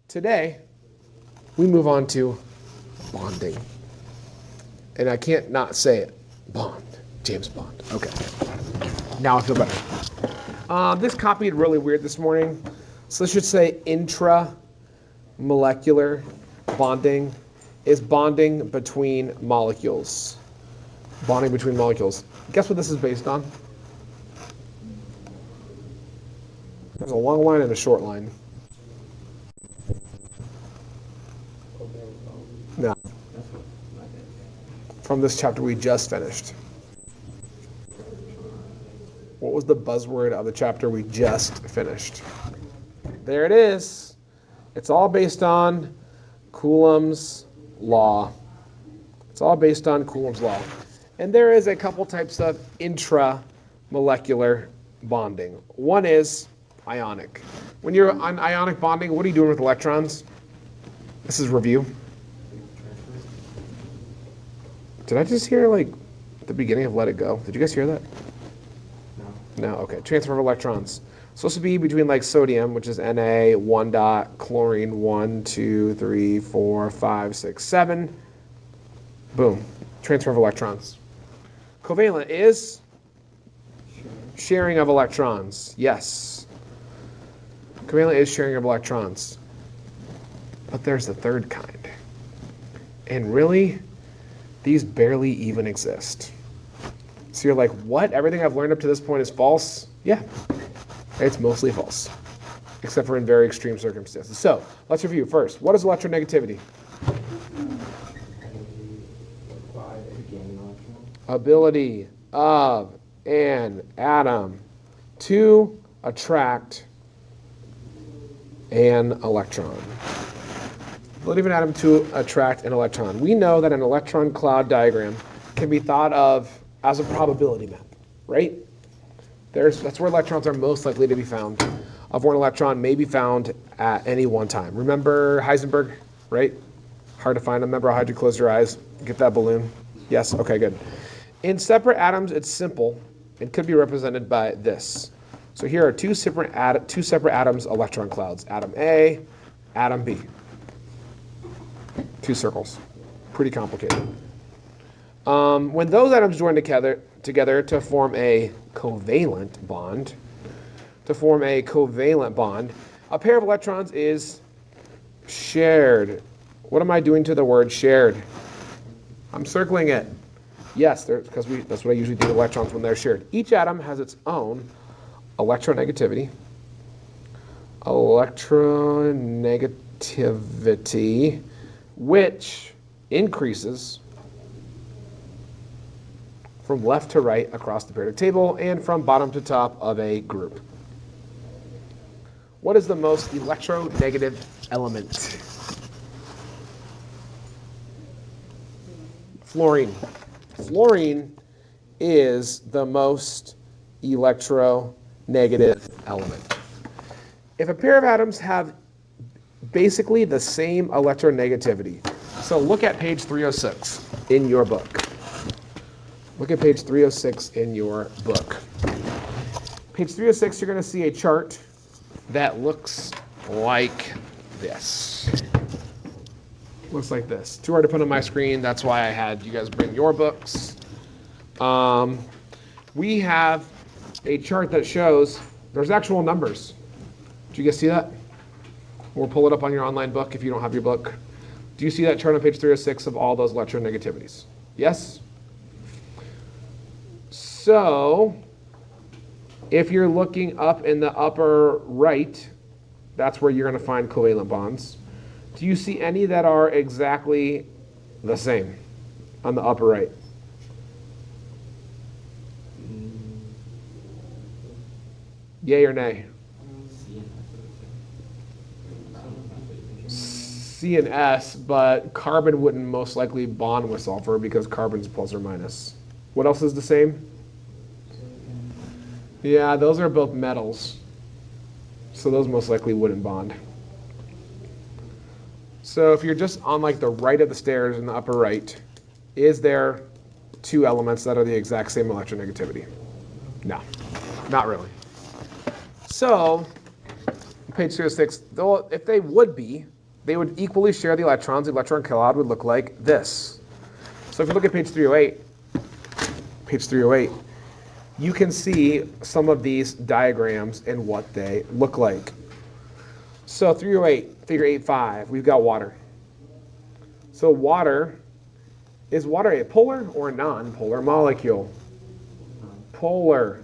Today, we move on to bonding. And I can't not say it. Bond. James Bond. Okay. Now I feel better. This copied really weird this morning. So this should say intramolecular bonding is bonding between molecules. Bonding between molecules. Guess what this is based on? There's a long line and a short line. No. From this chapter we just finished. What was the buzzword of the chapter we just finished? There it is. It's all based on Coulomb's law. It's all based on Coulomb's law. And there is a couple types of intramolecular bonding. One is ionic. When you're on ionic bonding, what are you doing with electrons? This is review. Did I just hear like the beginning of Let It Go? Did you guys hear that? No, okay. Transfer of electrons. Supposed to be between like sodium, which is Na, 1 dot, chlorine, 1, 2, 3, 4, 5, 6, 7. Boom. Transfer of electrons. Covalent is sharing of electrons. Yes. Covalent is sharing of electrons. But there's a third kind. And really, these barely even exist. So you're like, what? Everything I've learned up to this point is false? Yeah, it's mostly false, except for in very extreme circumstances. So let's review first. What is electronegativity? Ability of an atom to attract an electron. Ability of an atom to attract an electron. We know that an electron cloud diagram can be thought of as a probability map, right? That's where electrons are most likely to be found, of where an electron may be found at any one time. Remember Heisenberg, right? Hard to find. Remember how hard you close your eyes, get that balloon? Yes? Okay, good. In separate atoms, it's simple. It could be represented by this. So here are two separate atoms, electron clouds. Atom A, atom B. Two circles. Pretty complicated. When those atoms join together to form a covalent bond, a pair of electrons is shared. What am I doing to the word shared? I'm circling it. Yes, because that's what I usually do with electrons when they're shared. Each atom has its own electronegativity, which increases from left to right across the periodic table and from bottom to top of a group. What is the most electronegative element? Fluorine. Fluorine is the most electronegative element. If a pair of atoms have basically the same electronegativity, so look at page 306 in your book. Look at page 306 in your book. Page 306, you're going to see a chart that looks like this. Looks like this. Too hard to put on my screen. That's why I had you guys bring your books. We have a chart that shows there's actual numbers. Did you guys see that? We'll pull it up on your online book if you don't have your book. Do you see that chart on page 306 of all those electronegativities? Yes? So, if you're looking up in the upper right, that's where you're going to find covalent bonds. Do you see any that are exactly the same on the upper right? Yay or nay? C and S, but carbon wouldn't most likely bond with sulfur because carbon's plus or minus. What else is the same? Yeah, those are both metals. So those most likely wouldn't bond. So if you're just on like the right of the stairs in the upper right, is there two elements that are the exact same electronegativity? No, not really. So, page 306, though, if they would be, they would equally share the electrons. The electron cloud would look like this. So if you look at page 308, you can see some of these diagrams and what they look like. So 308, figure 8.5, we've got water. So is water a polar or a non-polar molecule? Polar,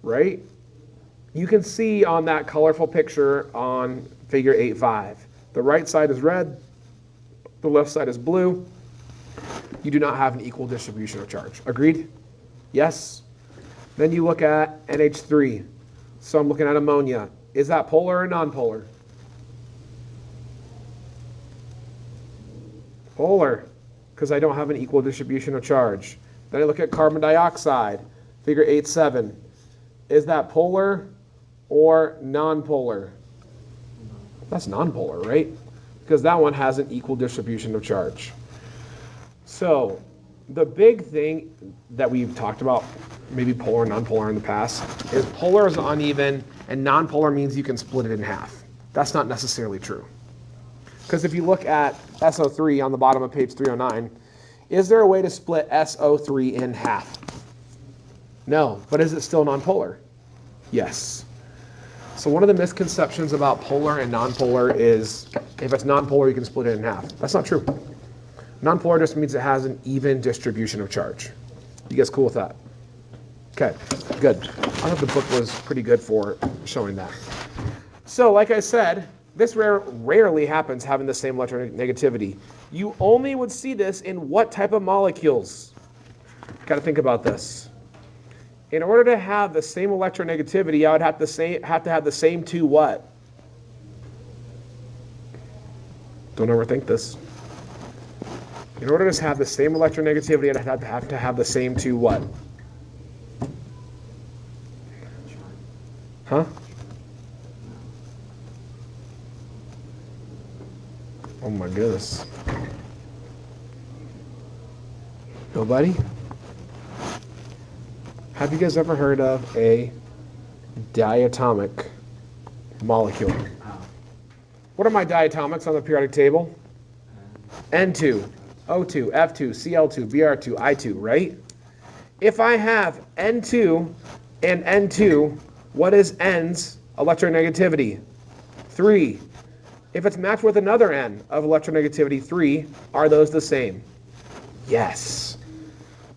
right? You can see on that colorful picture on figure 8.5. The right side is red, the left side is blue. You do not have an equal distribution of charge. Agreed? Yes? Then you look at NH3. So I'm looking at ammonia. Is that polar or non-polar? Polar, because I don't have an equal distribution of charge. Then I look at carbon dioxide, figure 8.7. Is that polar or non-polar? That's non-polar, right? Because that one has an equal distribution of charge. So the big thing that we've talked about, maybe polar and non-polar in the past, is polar is uneven and non-polar means you can split it in half. That's not necessarily true. Because if you look at SO3 on the bottom of page 309, is there a way to split SO3 in half? No, but is it still non-polar? Yes. So one of the misconceptions about polar and non-polar is if it's non-polar, you can split it in half. That's not true. Non-polar just means it has an even distribution of charge. You guys cool with that? Okay, good. I thought the book was pretty good for showing that. So like I said, this rarely happens having the same electronegativity. You only would see this in what type of molecules? Got to think about this. In order to have the same electronegativity, I would have to have the same two what? Don't overthink this. In order to have the same electronegativity, I'd have to have the same two what? Huh? Oh my goodness. Nobody? Have you guys ever heard of a diatomic molecule? What are my diatomics on the periodic table? N2, O2, F2, Cl2, Br2, I2, right? If I have N2 and N2, what is N's electronegativity? 3. If it's matched with another N of electronegativity 3, are those the same? Yes.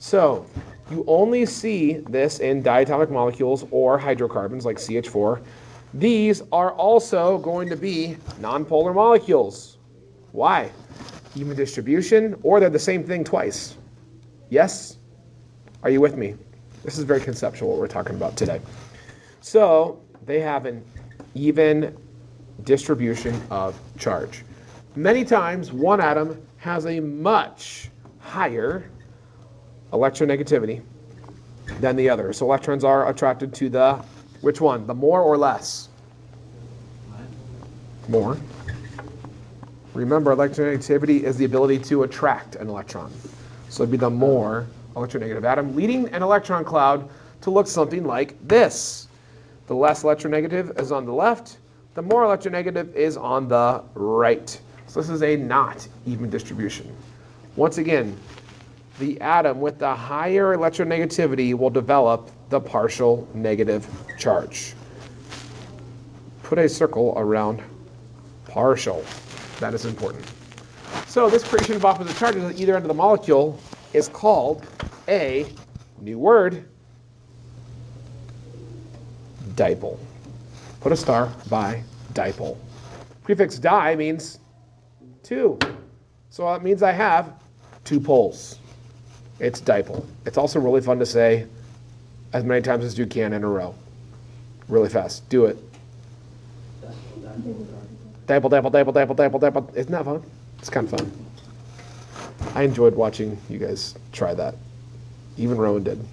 So you only see this in diatomic molecules or hydrocarbons like CH4. These are also going to be nonpolar molecules. Why? Even distribution, or they're the same thing twice. Yes? Are you with me? This is very conceptual what we're talking about today. So they have an even distribution of charge. Many times one atom has a much higher electronegativity than the other. So electrons are attracted to the, which one? The more or less? More. Remember, electronegativity is the ability to attract an electron. So it'd be the more electronegative atom, leading an electron cloud to look something like this. The less electronegative is on the left, the more electronegative is on the right. So this is a not even distribution. Once again, the atom with the higher electronegativity will develop the partial negative charge. Put a circle around partial. That is important. So this creation of opposite charges at either end of the molecule is called a new word, dipole. Put a star by dipole. Prefix di means two. So that means I have two poles. It's dipole. It's also really fun to say as many times as you can in a row. Really fast. Do it. Dipole, dipole, dipole, dipole, dipole, dipole. Isn't that fun? It's kind of fun. I enjoyed watching you guys try that. Even Rowan did.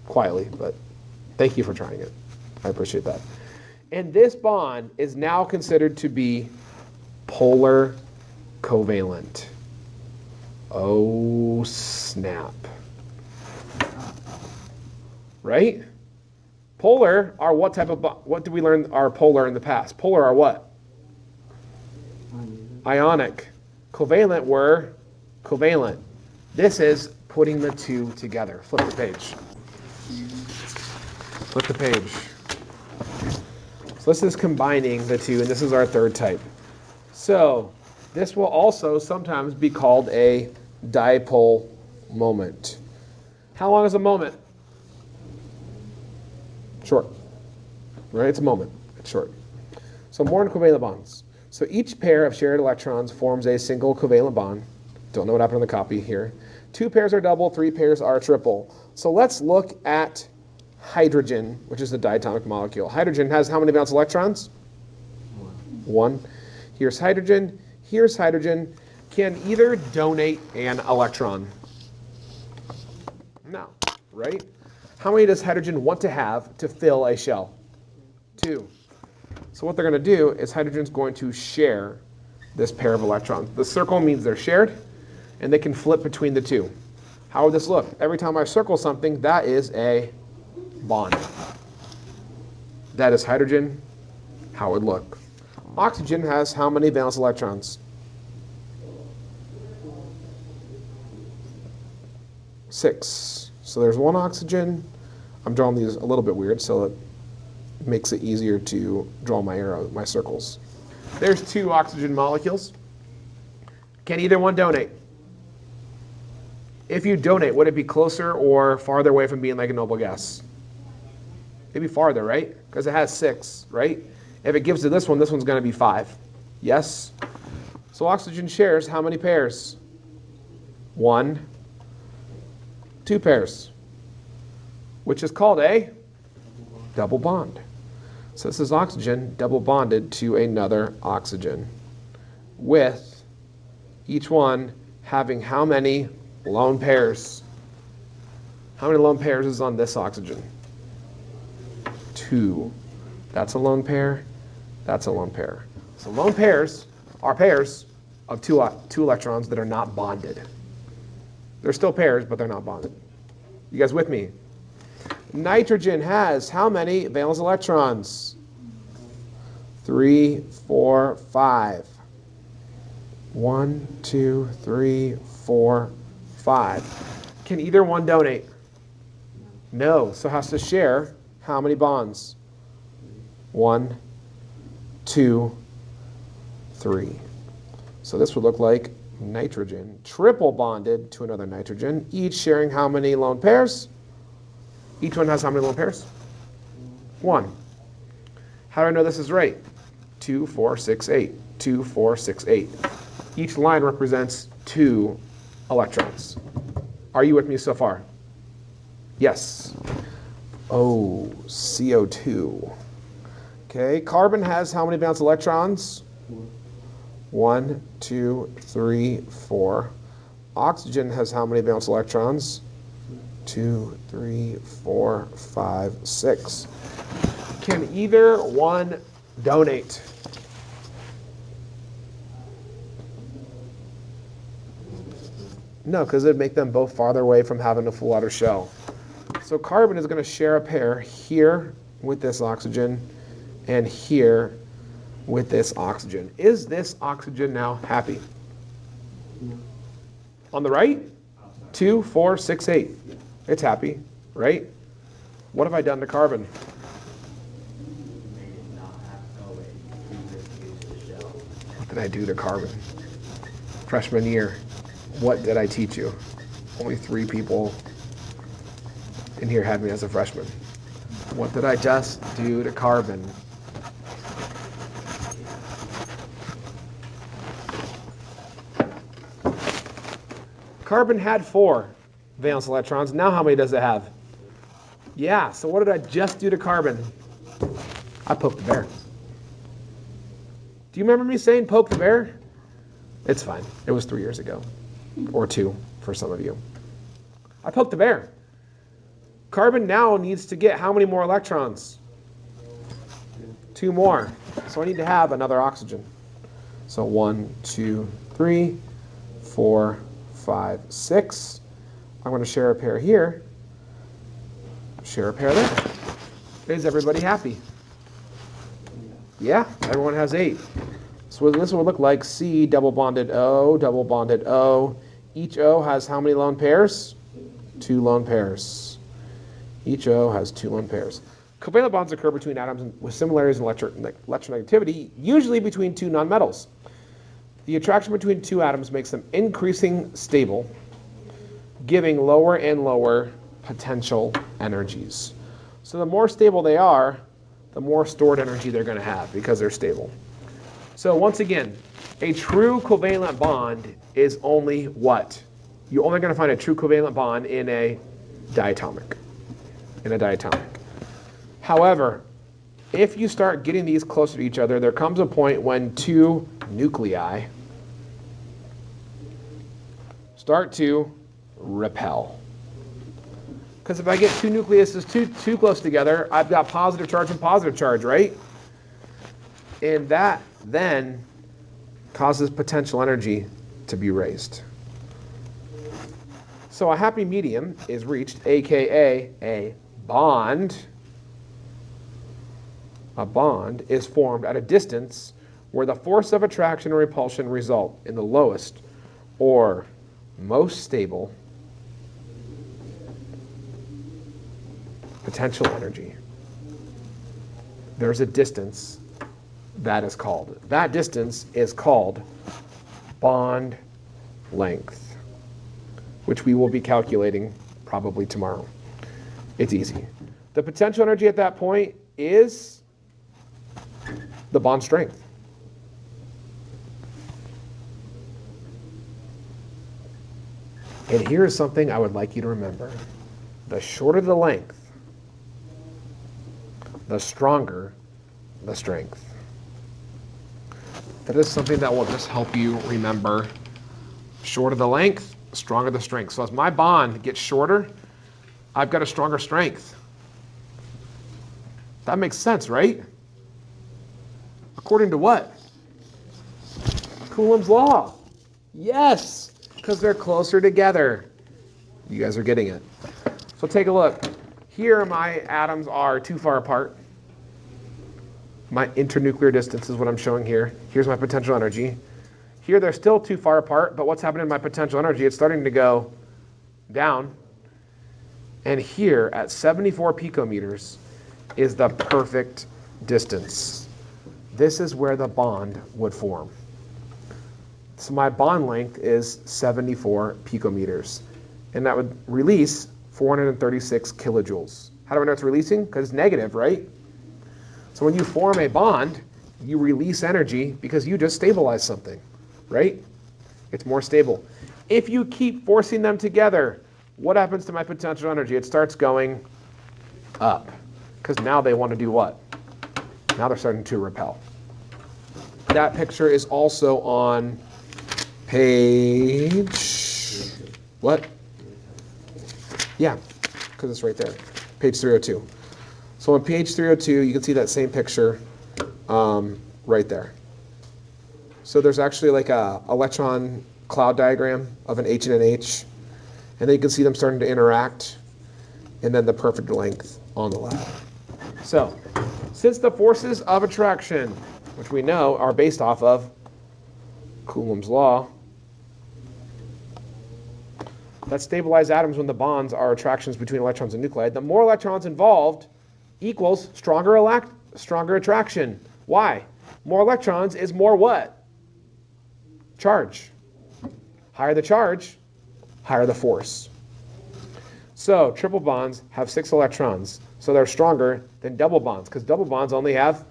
Quietly, but thank you for trying it. I appreciate that. And this bond is now considered to be polar covalent. Oh, snap. Right? Polar are what type of what did we learn are polar in the past? Polar are what? ionic. Covalent were covalent. This is putting the two together. Flip the page. Flip the page. So this is combining the two, and this is our third type. So this will also sometimes be called a dipole moment. How long is a moment? Short. Right? It's a moment. It's short. So more than covalent bonds. So each pair of shared electrons forms a single covalent bond. Don't know what happened on the copy here. 2 pairs are double, 3 pairs are triple. So let's look at hydrogen, which is a diatomic molecule. Hydrogen has how many valence electrons? 1. Here's hydrogen. Here's hydrogen. Can either donate an electron? No, right? How many does hydrogen want to have to fill a shell? 2. So what they're going to do is hydrogen's going to share this pair of electrons. The circle means they're shared, and they can flip between the two. How would this look? Every time I circle something, that is a bond. That is hydrogen, how it would look. Oxygen has how many valence electrons? 6. So there's 1 oxygen. I'm drawing these a little bit weird, so it makes it easier to draw my circles. There's 2 oxygen molecules. Can either one donate? If you donate, would it be closer or farther away from being like a noble gas? It'd be farther, right? Because it has 6, right? If it gives to this one's going to be 5. Yes? So oxygen shares how many pairs? 1, 2 pairs, which is called a double bond. So this is oxygen double bonded to another oxygen, with each one having how many lone pairs? How many lone pairs is on this oxygen? 2. That's a lone pair. That's a lone pair. So lone pairs are pairs of two electrons that are not bonded. They're still pairs, but they're not bonded. You guys with me? Nitrogen has how many valence electrons? 3, 4, 5. 1, 2, 3, 4, 5. Can either one donate? No. So it has to share how many bonds? 1, 2, 3. So this would look like nitrogen triple bonded to another nitrogen, each sharing how many lone pairs? Each one has how many lone pairs? 1. How do I know this is right? 2, 4, 6, 8. 2, 4, 6, 8. Each line represents 2 electrons. Are you with me so far? Yes. Oh, CO2. Okay, carbon has how many valence electrons? 1, 2, 3, 4. Oxygen has how many valence electrons? 2, 3, 4, 5, 6. Can either one donate? No, because it would make them both farther away from having a full outer shell. So carbon is going to share a pair here with this oxygen and here with this oxygen. Is this oxygen now happy? On the right? 2, 4, 6, 8. It's happy, right? What have I done to carbon? What did I do to carbon? Freshman year. What did I teach you? Only 3 people in here had me as a freshman. What did I just do to carbon? Carbon had 4 valence electrons. Now how many does it have? Yeah, so what did I just do to carbon? I poked the bear. Do you remember me saying poke the bear? It's fine. It was 3 years ago. Or 2 for some of you. I poked the bear. Carbon now needs to get how many more electrons? 2 more. So I need to have another oxygen. So 1, 2, 3, 4, 5, 6. I'm going to share a pair here. Share a pair there. Is everybody happy? Yeah, everyone has 8. So this would look like C double bonded O, double bonded O. Each O has how many lone pairs? 2 lone pairs. Each O has 2 lone pairs. Covalent bonds occur between atoms with similarities in electronegativity, usually between 2 nonmetals. The attraction between 2 atoms makes them increasing stable, giving lower and lower potential energies. So the more stable they are, the more stored energy they're going to have because they're stable. So once again, a true covalent bond is only what? You're only going to find a true covalent bond in a diatomic. However, if you start getting these closer to each other, there comes a point when 2 nuclei start to repel. Because if I get 2 nucleuses too close together, I've got positive charge and positive charge, right? And that then causes potential energy to be raised. So a happy medium is reached, aka a bond. A bond is formed at a distance where the force of attraction and repulsion result in the lowest or most stable potential energy. There's a distance that is called. That distance is called bond length, which we will be calculating probably tomorrow. It's easy. The potential energy at that point is the bond strength. And here is something I would like you to remember. The shorter the length, the stronger the strength. That is something that will just help you remember. Shorter the length, stronger the strength. So as my bond gets shorter, I've got a stronger strength. That makes sense, right? According to what? Coulomb's law. Yes, because they're closer together. You guys are getting it. So take a look. Here my atoms are too far apart. My internuclear distance is what I'm showing here. Here's my potential energy. Here they're still too far apart, but what's happening in my potential energy? It's starting to go down. And here at 74 picometers is the perfect distance. This is where the bond would form. So my bond length is 74 picometers. And that would release 436 kilojoules. How do I know it's releasing? Because it's negative, right? So when you form a bond, you release energy because you just stabilize something, right? It's more stable. If you keep forcing them together, what happens to my potential energy? It starts going up because now they want to do what? Now they're starting to repel. That picture is also on page, what? Yeah, because it's right there, page 302. So on page 302, you can see that same picture right there. So there's actually like a electron cloud diagram of an H and an H, and then you can see them starting to interact, and then the perfect length on the left. So, since the forces of attraction, which we know are based off of Coulomb's law, that stabilize atoms when the bonds are attractions between electrons and nuclei, the more electrons involved equals stronger attraction. Why? More electrons is more what? Charge. Higher the charge, higher the force. So triple bonds have 6 electrons, so they're stronger than double bonds, because double bonds only have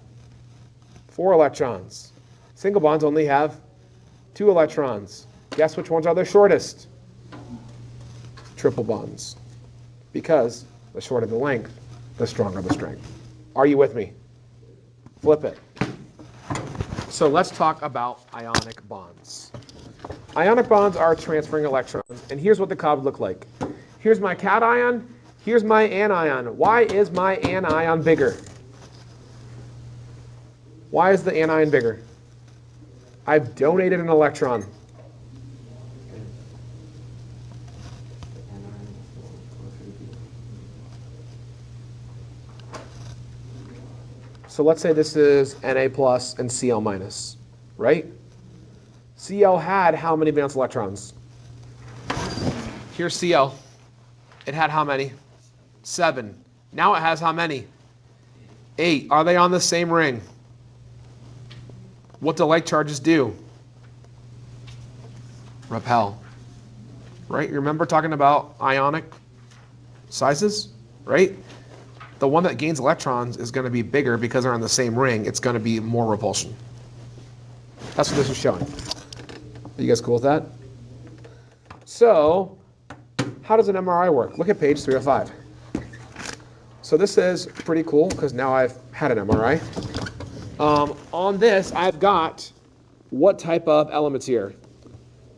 4 electrons. Single bonds only have 2 electrons. Guess which ones are the shortest? Triple bonds. Because the shorter the length, the stronger the strength. Are you with me? Flip it. So let's talk about ionic bonds. Ionic bonds are transferring electrons, and here's what the could look like. Here's my cation, here's my anion. Why is my anion bigger? Why is the anion bigger? I've donated an electron. So let's say this is Na plus and Cl minus. right? Cl had how many valence electrons? Here's Cl. It had how many? 7. Now it has how many? 8. Are they on the same ring? What do like charges do? Repel. Right? You remember talking about ionic sizes? Right? The one that gains electrons is going to be bigger because they're on the same ring. It's going to be more repulsion. That's what this is showing. Are you guys cool with that? So, how does an MRI work? Look at page 305. So this is pretty cool because now I've had an MRI. On this, I've got what type of elements here?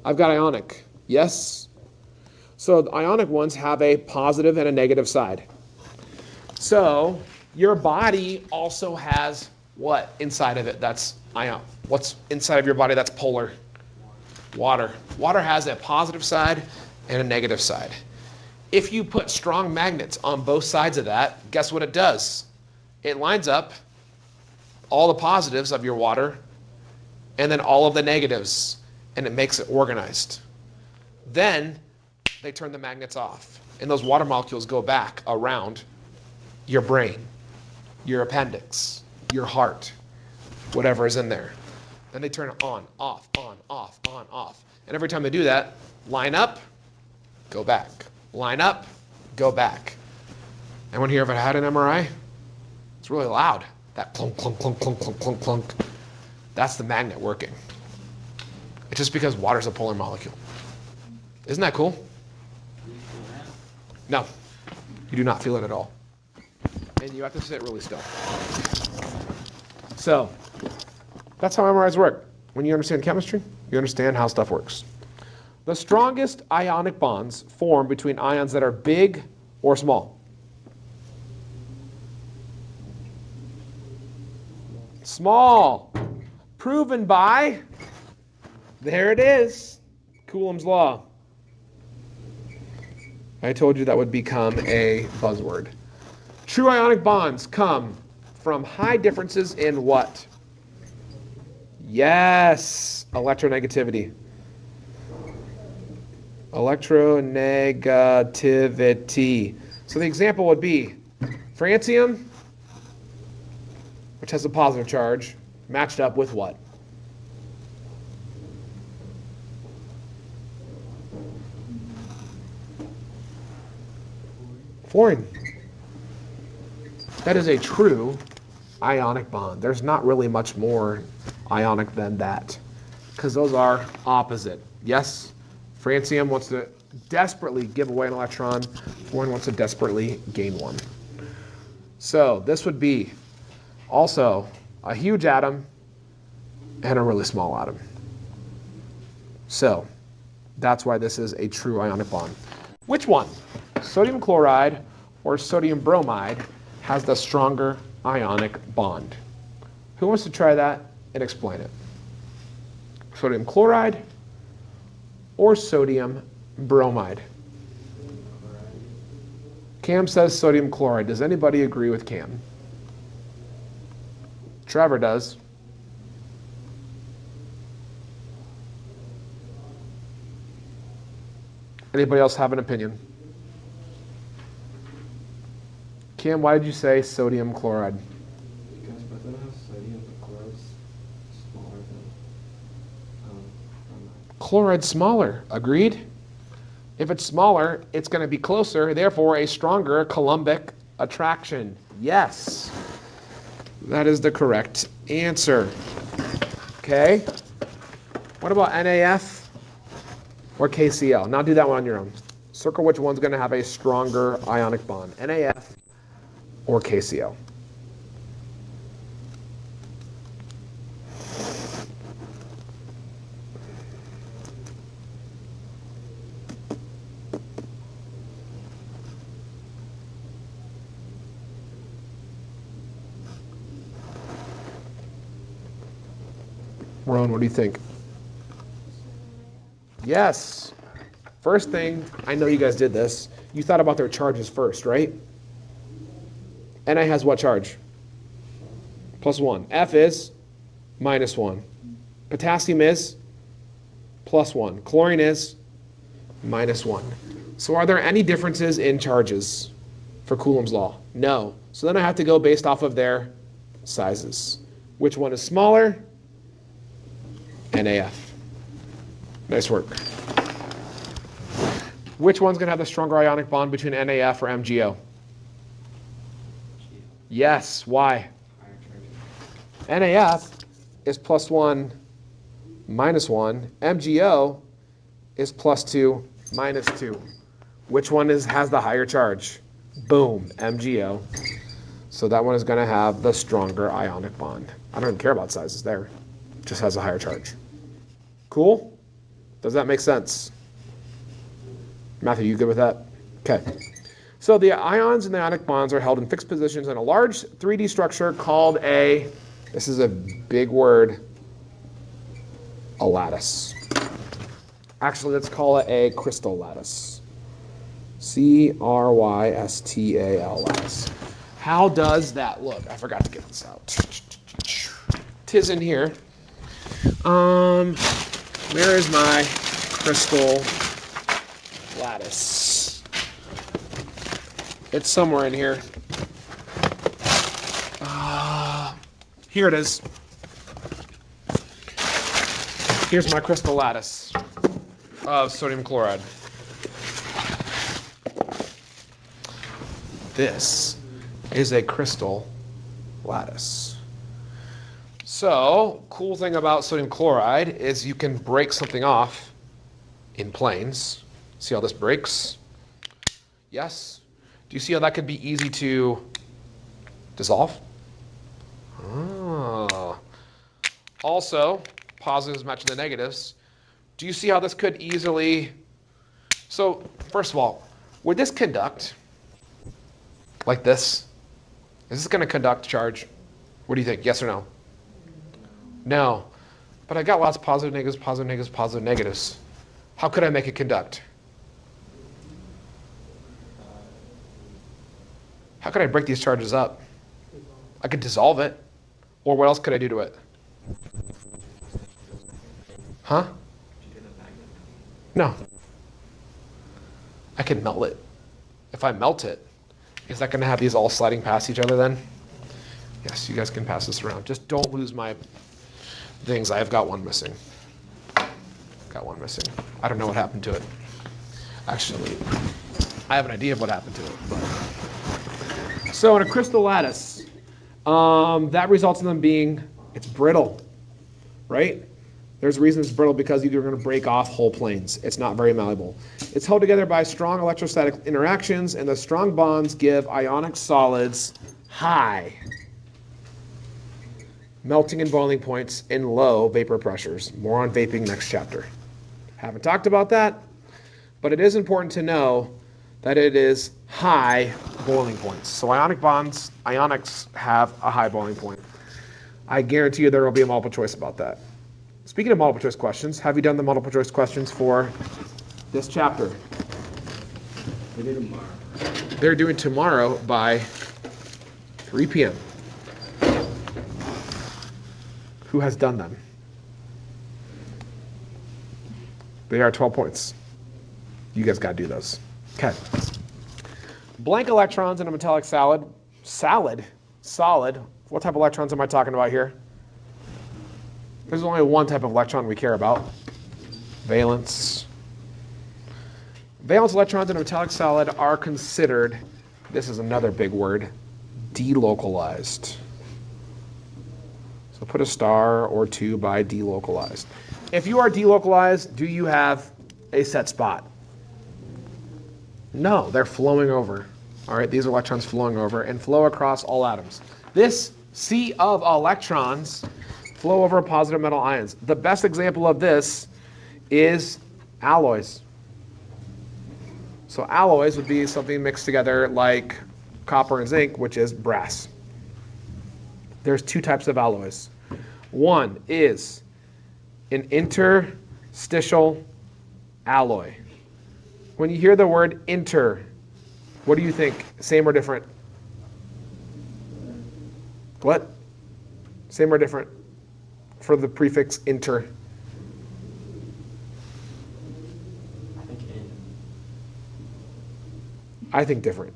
I've got ionic. Yes? So the ionic ones have a positive and a negative side. So your body also has what inside of it that's ion? What's inside of your body that's polar? Water. Water has a positive side and a negative side. If you put strong magnets on both sides of that, guess what it does? It lines up all the positives of your water and then all of the negatives, and it makes it organized. Then they turn the magnets off, and those water molecules go back around your brain, your appendix, your heart, whatever is in there. Then they turn it on, off, on, off, on, off. And every time they do that, line up, go back. Line up, go back. Anyone here ever had an MRI? It's really loud. That clunk, clunk, clunk, clunk, clunk, clunk, clunk. That's the magnet working. It's just because water's a polar molecule. Isn't that cool? No, you do not feel it at all. And you have to sit really still. So, that's how MRIs work. When you understand chemistry, you understand how stuff works. The strongest ionic bonds form between ions that are big or small. Small. Proven by, there it is, Coulomb's law. I told you that would become a buzzword. True ionic bonds come from high differences in what? Yes, electronegativity. Electronegativity. So the example would be francium, which has a positive charge, matched up with what? Fluorine. That is a true ionic bond. There's not really much more ionic than that because those are opposite. Yes, francium wants to desperately give away an electron. Fluorine wants to desperately gain one. So this would be also a huge atom and a really small atom. So that's why this is a true ionic bond. Which one? Sodium chloride or sodium bromide has the stronger ionic bond? Who wants to try that and explain it? Sodium chloride or sodium bromide? Cam says sodium chloride. Does anybody agree with Cam? Trevor does. Anybody else have an opinion? Cam, why did you say sodium chloride? Because but then I have sodium, but chloride's smaller than bromide. Chloride's smaller. Agreed? If it's smaller, it's going to be closer, therefore a stronger Coulombic attraction. Yes. That is the correct answer. Okay. What about NAF or KCl? Now do that one on your own. Circle which one's going to have a stronger ionic bond. NAF or KCl. Ron, what do you think? Yes. First thing, I know you guys did this. You thought about their charges first, right? Na has what charge? +1. F is -1. Potassium is +1. Chlorine is -1. So are there any differences in charges for Coulomb's law? No. So then I have to go based off of their sizes. Which one is smaller? NaF. Nice work. Which one's going to have the stronger ionic bond between NaF or MgO? Yes. Why? NaF is +1, -1. MgO is +2, -2. Which one has the higher charge? Boom, MgO. So that one is going to have the stronger ionic bond. I don't even care about sizes there. It just has a higher charge. Cool? Does that make sense? Matthew, you good with that? Okay. So the ions and the ionic bonds are held in fixed positions in a large 3D structure called this is a big word, a lattice. Actually, let's call it a crystal lattice. crystal lattice. How does that look? I forgot to get this out. Tis in here. Where is my crystal lattice? It's somewhere in here. Here it is. Here's my crystal lattice of sodium chloride. This is a crystal lattice. So, cool thing about sodium chloride is you can break something off in planes. See how this breaks? Yes? Do you see how that could be easy to dissolve? Oh. Also, positives matching the negatives. Do you see how this could easily... So, first of all, would this conduct like this? Is this going to conduct charge? What do you think? Yes or no? No. But I got lots of positive negatives, positive negatives, positive negatives. How could I make it conduct? How could I break these charges up? I could dissolve it. Or what else could I do to it? Huh? No. I can melt it. If I melt it, is that going to have these all sliding past each other then? Yes, you guys can pass this around. Just don't lose my things. I have got one missing. Got one missing. I don't know what happened to it. Actually, I have an idea of what happened to it. So in a crystal lattice, that results in them being, it's brittle, right? There's a reason it's brittle because you're going to break off whole planes. It's not very malleable. It's held together by strong electrostatic interactions, and the strong bonds give ionic solids high melting and boiling points and low vapor pressures. More on vaping next chapter. Haven't talked about that, but it is important to know that it is high boiling points. So ionic bonds, ionics have a high boiling point. I guarantee you there will be a multiple choice about that. Speaking of multiple choice questions, have you done the multiple choice questions for this chapter? We do tomorrow. They're doing tomorrow by 3 p.m. Who has done them? They are 12 points. You guys got to do those. Okay. Blank electrons in a metallic solid. Solid? What type of electrons am I talking about here? There's only one type of electron we care about. Valence. Valence electrons in a metallic solid are considered, this is another big word, delocalized. So put a star or two by delocalized. If you are delocalized, do you have a set spot? No, they're flowing over. All right, these are electrons flowing over and flow across all atoms. This sea of electrons flow over positive metal ions. The best example of this is alloys. So alloys would be something mixed together like copper and zinc, which is brass. There's two types of alloys. One is an interstitial alloy. When you hear the word inter, what do you think? Same or different? What? Same or different? for the prefix inter? I think in. I think different.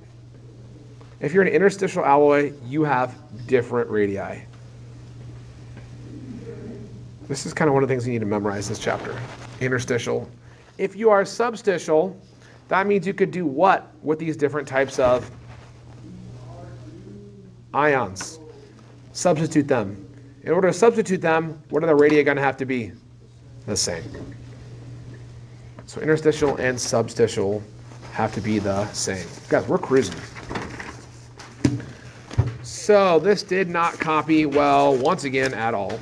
If you're an interstitial alloy, you have different radii. This is kind of one of the things you need to memorize this chapter. Interstitial. If you are substitial, that means you could do what with these different types of ions? Substitute them. In order to substitute them, what are the radii going to have to be? The same. So interstitial and substitial have to be the same. Guys, we're cruising. So this did not copy well once again at all.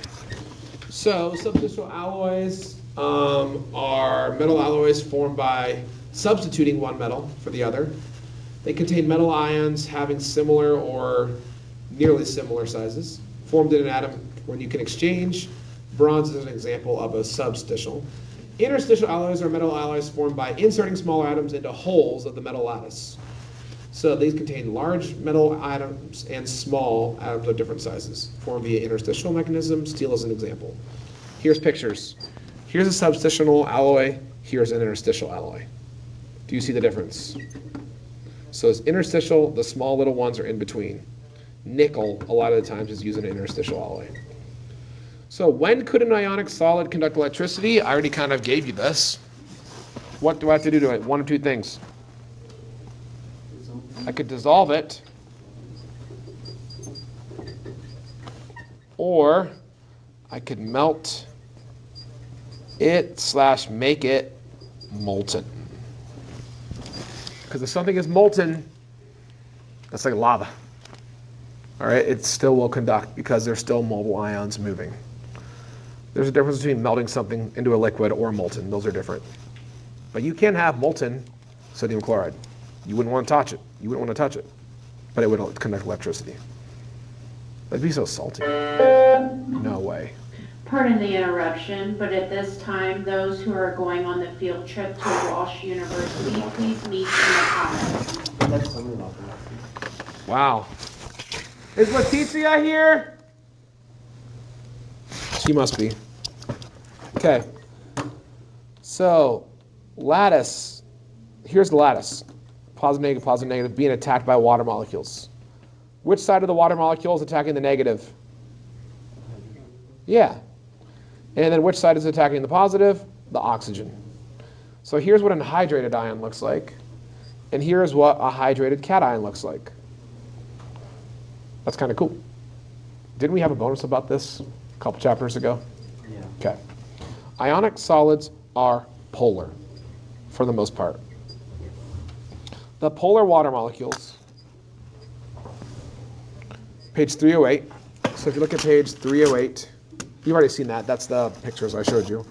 So substitial alloys are metal alloys formed by substituting one metal for the other. They contain metal ions having similar or nearly similar sizes, formed in an atom when you can exchange. Bronze is an example of a substitial. Interstitial alloys are metal alloys formed by inserting smaller atoms into holes of the metal lattice. So these contain large metal atoms and small atoms of different sizes, formed via interstitial mechanism. Steel is an example. Here's pictures. Here's a substitutional alloy. Here's an interstitial alloy. Do you see the difference? So it's interstitial, the small little ones are in between. Nickel, a lot of the times, is using an interstitial alloy. So when could an ionic solid conduct electricity? I already kind of gave you this. What do I have to do to it? One of two things. I could dissolve it, or I could melt it / make it molten. Because if something is molten, that's like lava. All right, it still will conduct because there's still mobile ions moving. There's a difference between melting something into a liquid or molten. Those are different. But you can have molten sodium chloride. You wouldn't want to touch it. You wouldn't want to touch it. But it would conduct electricity. That'd be so salty. No way. Pardon the interruption, but at this time, those who are going on the field trip to Walsh University, please meet in the comments. That's something about that. Wow. Is Leticia here? She must be. Okay. So, lattice. Here's the lattice. Positive, negative, being attacked by water molecules. Which side of the water molecule is attacking the negative? Yeah. And then which side is attacking the positive? The oxygen. So here's what an hydrated ion looks like. And here's what a hydrated cation looks like. That's kind of cool. Didn't we have a bonus about this a couple chapters ago? Yeah. Okay. Ionic solids are polar for the most part. The polar water molecules, page 308. So if you look at page 308, you've already seen that. That's the pictures I showed you.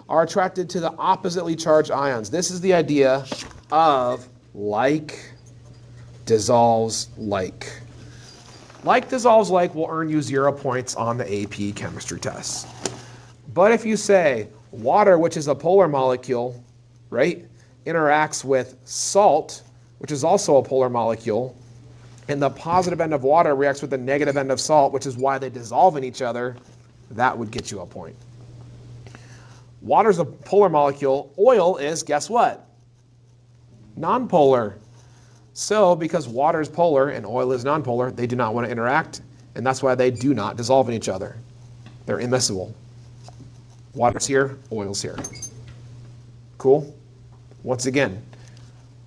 Are attracted to the oppositely charged ions. This is the idea of like dissolves like. Like dissolves like will earn you 0 points on the AP chemistry test. But if you say water, which is a polar molecule, right, interacts with salt, which is also a polar molecule, and the positive end of water reacts with the negative end of salt, which is why they dissolve in each other, that would get you a point. Water's a polar molecule. Oil is, guess what? Nonpolar. So because water is polar and oil is nonpolar, they do not want to interact, and that's why they do not dissolve in each other. They're immiscible. Water's here, oil's here. Cool? Once again,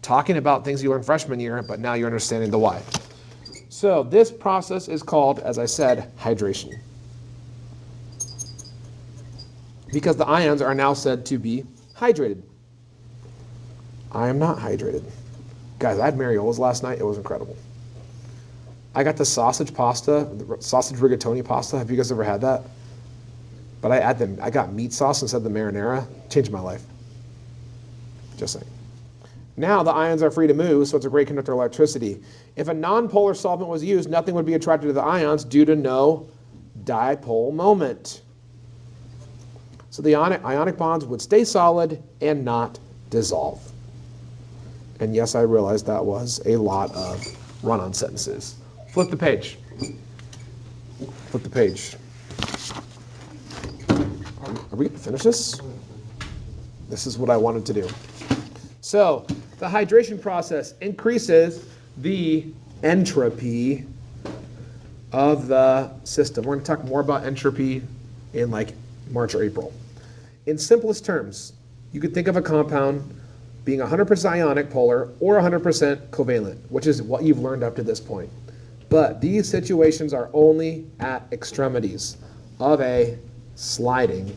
talking about things you learned freshman year, but now you're understanding the why. So this process is called, as I said, hydration. Because the ions are now said to be hydrated. I am not hydrated. Guys, I had Mariola's last night. It was incredible. I got the sausage pasta, the sausage rigatoni pasta. Have you guys ever had that? But I got meat sauce instead of the marinara. Changed my life. Just saying. Now the ions are free to move, so it's a great conductor of electricity. If a nonpolar solvent was used, nothing would be attracted to the ions due to no dipole moment. So the ionic bonds would stay solid and not dissolve. And yes, I realized that was a lot of run-on sentences. Flip the page. Flip the page. Are we going to finish this? This is what I wanted to do. So the hydration process increases the entropy of the system. We're going to talk more about entropy in like March or April. In simplest terms, you could think of a compound being 100% ionic polar or 100% covalent, which is what you've learned up to this point. But these situations are only at extremities of a sliding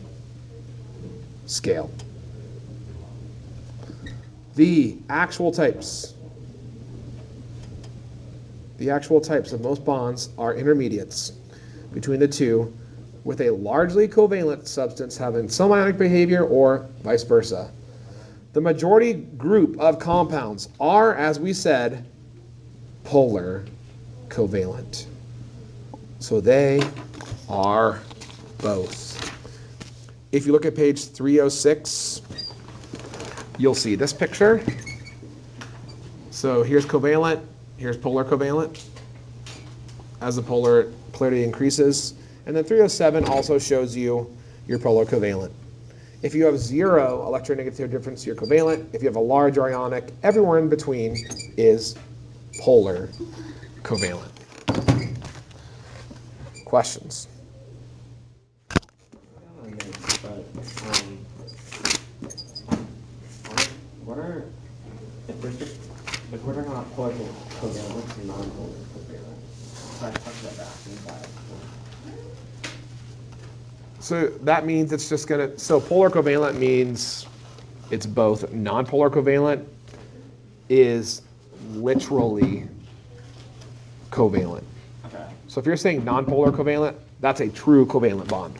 scale. The actual types of most bonds are intermediates between the two, with a largely covalent substance having some ionic behavior or vice versa. The majority group of compounds are, as we said, polar covalent. So they are both. If you look at page 306, you'll see this picture. So here's covalent, here's polar covalent as the polarity increases. And then 307 also shows you your polar covalent. If you have 0 electronegativity difference, you're covalent. If you have a large or ionic, everywhere in between is polar covalent. Questions? What are, if we're talking about polar covalent, what's non-polar covalent? So I talked about that inside. So that means it's just gonna, so polar covalent means it's both. Non-polar covalent is literally covalent. Okay. So if you're saying non-polar covalent, that's a true covalent bond.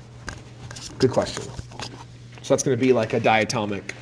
Good question. So that's gonna be like a diatomic